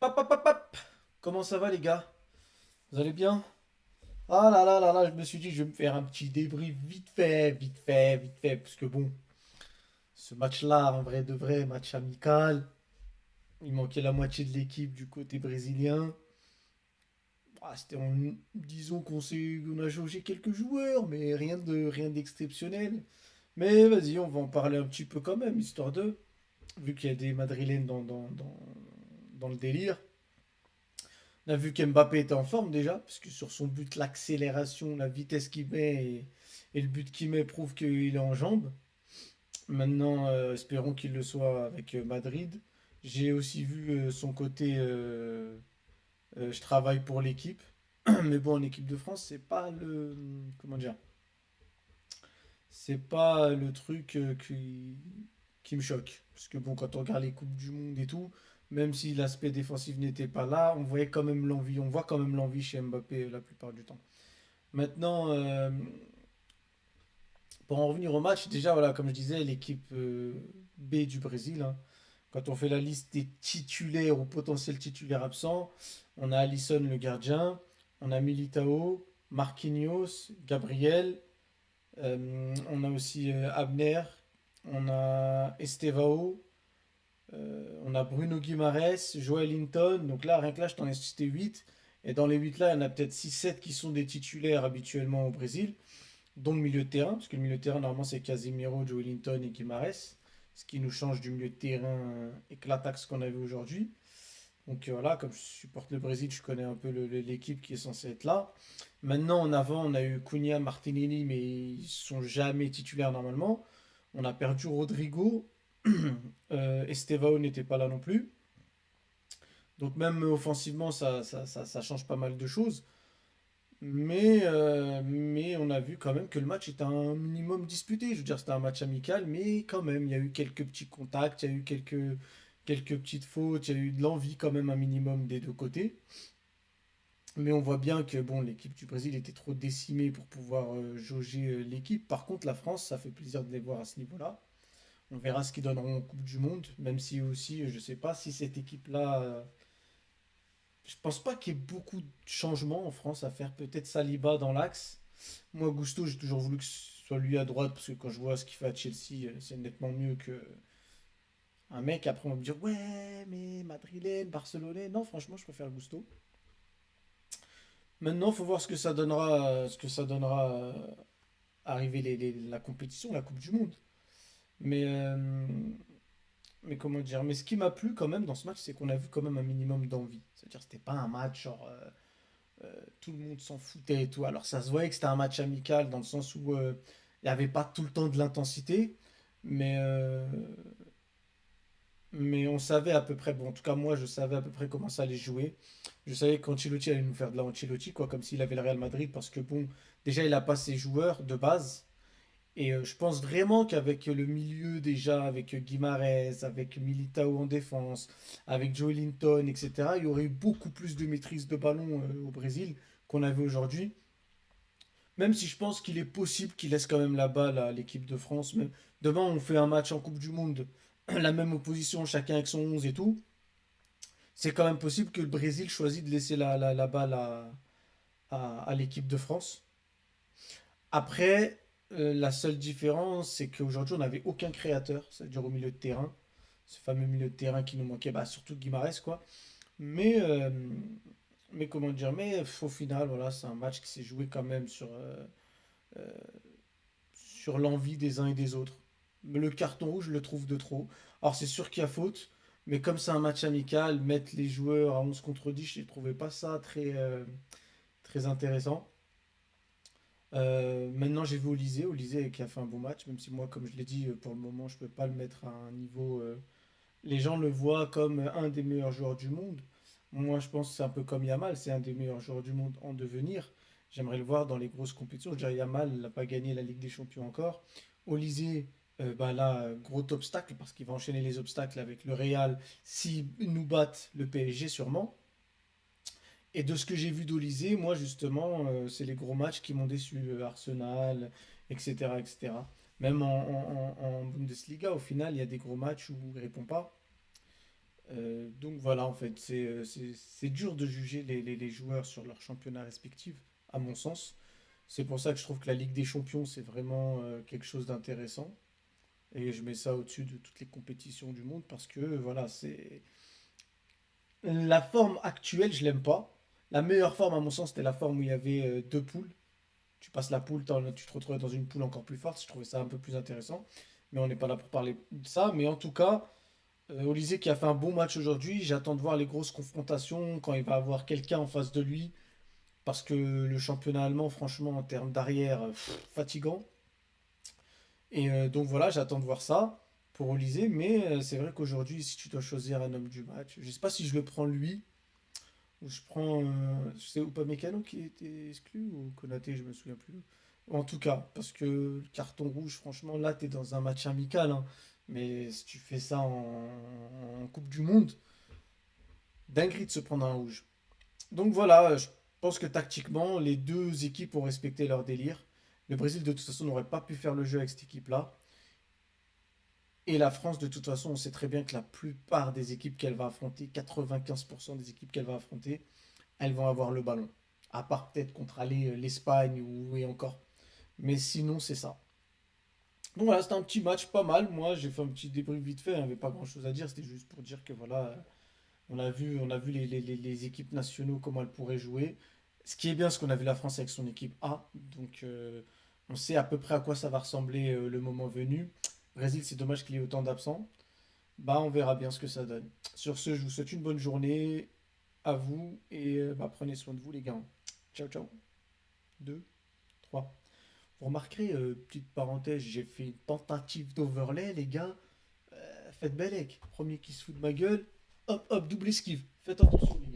Hop, hop, hop, hop. Comment ça va les gars? Vous allez bien? Ah là là là là, je me suis dit je vais me faire un petit débrief vite fait, vite fait, vite fait, parce que bon, ce match-là, en vrai de vrai, match amical, il manquait la moitié de l'équipe du côté brésilien. Disons on a jaugé quelques joueurs, mais rien d'exceptionnel. Mais vas-y, on va en parler un petit peu quand même, histoire de, vu qu'il y a des Madrilènes dans le délire. On a vu qu'Mbappé était en forme déjà, parce que sur son but, l'accélération, la vitesse qu'il met et le but qu'il met prouve qu'il est en jambes. Maintenant, espérons qu'il le soit avec Madrid. J'ai aussi vu son côté je travaille pour l'équipe. Mais bon, en équipe de France, c'est pas le. Comment dire? C'est pas le truc qui me choque. Parce que bon, quand on regarde les Coupes du Monde et tout, même si l'aspect défensif n'était pas là, on voyait quand même l'envie. On voit quand même l'envie chez Mbappé la plupart du temps. Maintenant, pour en revenir au match, déjà, voilà, comme je disais, l'équipe B du Brésil, hein, quand on fait la liste des titulaires ou potentiels titulaires absents, on a Alisson le gardien, on a Militao, Marquinhos, Gabriel, on a aussi Abner, on a Estevao, on a Bruno Guimaraes, Joel Linton. Donc là, rien que là, je t'en ai cité 8. Et dans les 8 là, il y en a peut-être 6 7 qui sont des titulaires habituellement au Brésil, dont le milieu de terrain, parce que le milieu de terrain, normalement, c'est Casemiro, Joel Linton et Guimaraes, ce qui nous change du milieu de terrain éclataxe qu'on avait aujourd'hui. Donc voilà, comme je supporte le Brésil, je connais un peu l'équipe qui est censée être là. Maintenant, en avant, on a eu Cunha, Martinelli, mais ils sont jamais titulaires normalement. On a perdu Rodrigo. Estevao n'était pas là non plus. Donc même offensivement, ça change pas mal de choses. Mais on a vu quand même que le match était un minimum disputé. Je veux dire, c'était un match amical, mais quand même, il y a eu quelques petits contacts, il y a eu quelques petites fautes, il y a eu de l'envie quand même un minimum des deux côtés. Mais on voit bien que bon, l'équipe du Brésil était trop décimée pour pouvoir jauger l'équipe. Par contre, la France, ça fait plaisir de les voir à ce niveau-là. On verra ce qu'ils donneront en Coupe du Monde, même si aussi, je ne sais pas si cette équipe-là. Je pense pas qu'il y ait beaucoup de changements en France à faire. Peut-être Saliba dans l'axe. Moi, Gusto, j'ai toujours voulu que ce soit lui à droite, parce que quand je vois ce qu'il fait à Chelsea, c'est nettement mieux que un mec. Après, on va me dire, ouais, mais Madrilène, Barcelonais. Non, franchement, je préfère Gusto. Maintenant, il faut voir ce que ça donnera arriver la compétition, la Coupe du Monde. Mais, euh, mais comment dire? Mais ce qui m'a plu quand même dans ce match, c'est qu'on a vu quand même un minimum d'envie. C'est-à-dire, c'était pas un match genre tout le monde s'en foutait et tout. Alors, ça se voyait que c'était un match amical dans le sens où il n'y avait pas tout le temps de l'intensité, mais, euh, mais on savait à peu près. Bon, en tout cas, moi, je savais à peu près comment ça allait jouer. Je savais qu'Ancelotti allait nous faire de la Ancelotti, quoi, comme s'il avait le Real Madrid, parce que bon, déjà, il a pas ses joueurs de base. Et je pense vraiment qu'avec le milieu déjà, avec Guimarães, avec Militao en défense, avec Joe Linton, etc., il y aurait eu beaucoup plus de maîtrise de ballon au Brésil qu'on avait aujourd'hui. Même si je pense qu'il est possible qu'il laisse quand même la balle à l'équipe de France. Même demain, on fait un match en Coupe du Monde, la même opposition, chacun avec son 11 et tout. C'est quand même possible que le Brésil choisisse de laisser la balle à l'équipe de France. Après, la seule différence, c'est qu'aujourd'hui, on n'avait aucun créateur, c'est-à-dire au milieu de terrain. Ce fameux milieu de terrain qui nous manquait, bah, surtout Guimarães, quoi. Mais, euh, mais comment dire, mais au final, voilà, c'est un match qui s'est joué quand même euh, sur l'envie des uns et des autres. Mais le carton rouge, je le trouve de trop. Alors, c'est sûr qu'il y a faute, mais comme c'est un match amical, mettre les joueurs à 11 contre 10, je ne trouvais pas ça très intéressant. Maintenant, j'ai vu Olysée qui a fait un bon match, même si moi, comme je l'ai dit, pour le moment, je ne peux pas le mettre à un niveau. Les gens le voient comme un des meilleurs joueurs du monde. Moi, je pense que c'est un peu comme Yamal, c'est un des meilleurs joueurs du monde en devenir. J'aimerais le voir dans les grosses compétitions. Je dirais Yamal n'a pas gagné la Ligue des Champions encore. Olysée, bah là, gros obstacle parce qu'il va enchaîner les obstacles avec le Real. S'ils nous battent le PSG, sûrement. Et de ce que j'ai vu d'Olysée, moi justement, c'est les gros matchs qui m'ont déçu. Arsenal, etc., etc. Même en Bundesliga, au final, il y a des gros matchs où il répond pas. Donc voilà, en fait, c'est dur de juger les joueurs sur leur championnat respectif, à mon sens. C'est pour ça que je trouve que la Ligue des Champions, c'est vraiment quelque chose d'intéressant. Et je mets ça au-dessus de toutes les compétitions du monde parce que voilà, c'est la forme actuelle, je l'aime pas. La meilleure forme, à mon sens, c'était la forme où il y avait deux poules. Tu passes la poule, tu te retrouves dans une poule encore plus forte. Je trouvais ça un peu plus intéressant. Mais on n'est pas là pour parler de ça. Mais en tout cas, Olysée qui a fait un bon match aujourd'hui. J'attends de voir les grosses confrontations quand il va avoir quelqu'un en face de lui. Parce que le championnat allemand, franchement, en termes d'arrière, fatigant. Et donc voilà, j'attends de voir ça pour Olysée. Mais c'est vrai qu'aujourd'hui, si tu dois choisir un homme du match, je sais pas si je le prends lui ou je prends. C'est Upamecano qui était exclu ou Konaté, je me souviens plus. En tout cas, parce que le carton rouge, franchement, là, tu es dans un match amical, hein. Mais si tu fais ça en Coupe du Monde, dinguerie de se prendre un rouge. Donc voilà, je pense que tactiquement, les deux équipes ont respecté leur délire. Le Brésil, de toute façon, n'aurait pas pu faire le jeu avec cette équipe-là. Et la France, de toute façon, on sait très bien que la plupart des équipes qu'elle va affronter, 95% des équipes qu'elle va affronter, elles vont avoir le ballon. À part peut-être contre l'Espagne ou et encore. Mais sinon, c'est ça. Donc voilà, c'était un petit match pas mal. Moi, j'ai fait un petit débrief vite fait. Il n'y avait pas grand-chose à dire. C'était juste pour dire que voilà, on a vu les équipes nationaux, comment elles pourraient jouer. Ce qui est bien, c'est qu'on a vu la France avec son équipe A. Donc, on sait à peu près à quoi ça va ressembler le moment venu. Brésil, c'est dommage qu'il y ait autant d'absents. Bah, on verra bien ce que ça donne. Sur ce, je vous souhaite une bonne journée à vous et bah, prenez soin de vous, les gars. Ciao, ciao. 2, 3. Vous remarquerez, petite parenthèse, j'ai fait une tentative d'overlay, les gars. Faites bellec. Premier qui se fout de ma gueule. Hop, hop, double esquive. Faites attention, les gars.